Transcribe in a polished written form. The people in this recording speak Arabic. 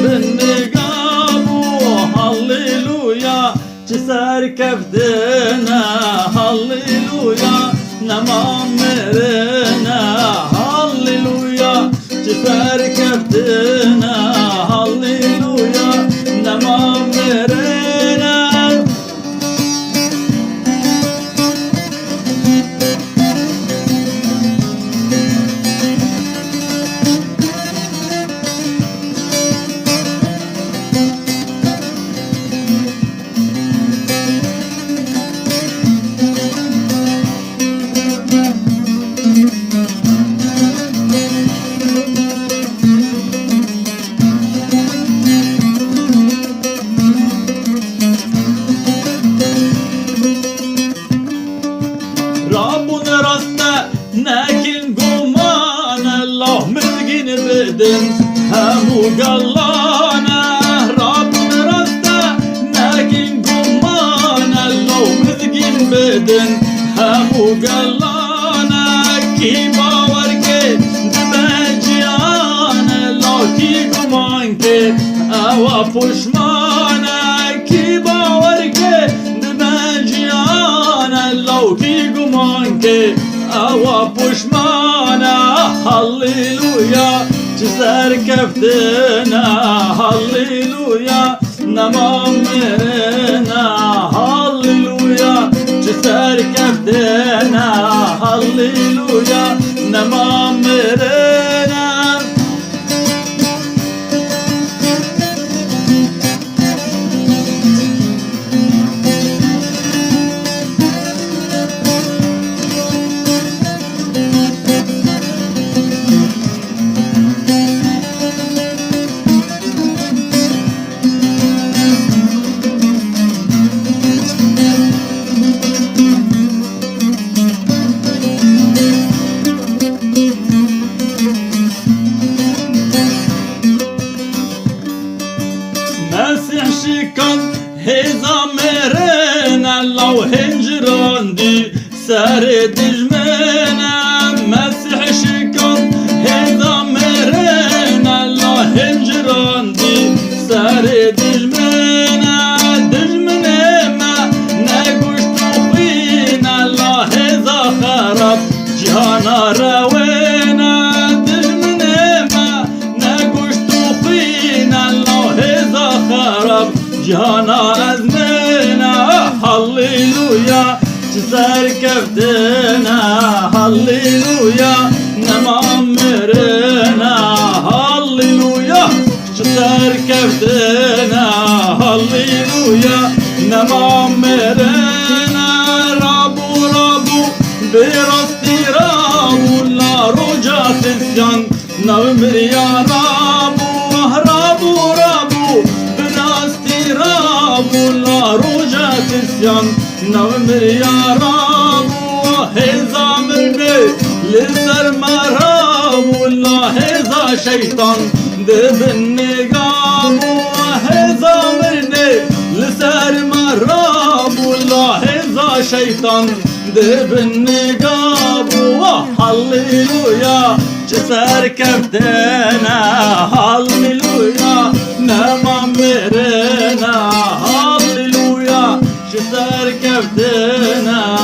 بالنقابو هاليلويا جسر كفدنا هاليلويا نمامرنا هاليلويا جسر كفدنا هاليلويا نمامرنا ربنا راسنا ناكل قمان الله مذقين بدن همو قلانا ربنا راسنا ناكل قمان الله مذقين بدن همو قلانا كي باوركي دمجيانا الله كي قمانكي اوا پشمانا كي باوركي دمجيانا الله كي قمانكي اوا پشمانا هاليلويا جسر كفتنا هاليلويا نمامرنا هاليلويا جسر كفتنا هاليلويا نمامرنا مسيح شكان هزا مرنا لو هنجران دي سار دجمنا مسيح شكان هزا مرنا لو هنجران دي سار دجمنا دجمنا ما نقوش توقينا لا هزا خراب جهانا روينا دجمنا ما نقوش توقينا لا خراب جهانا أزمنا هاليلويا جسر كفتنا هاليلويا نمامرنا هاليلويا جسر كفتنا هاليلويا نمامرنا رابو رابو براستي رابو لا رجع تسيان نمر يا رابو رابو رابو لا رجع تسيان نمر يا رابو هزا مرني لسر مرابو لا هزا شيطان دبنقابو هزا مرني لسر مرابو لا هزا شيطان دبنقابو هاليلويا جسر كفتنا هاليلويا نمامرنا هاليلويا جسر كفتنا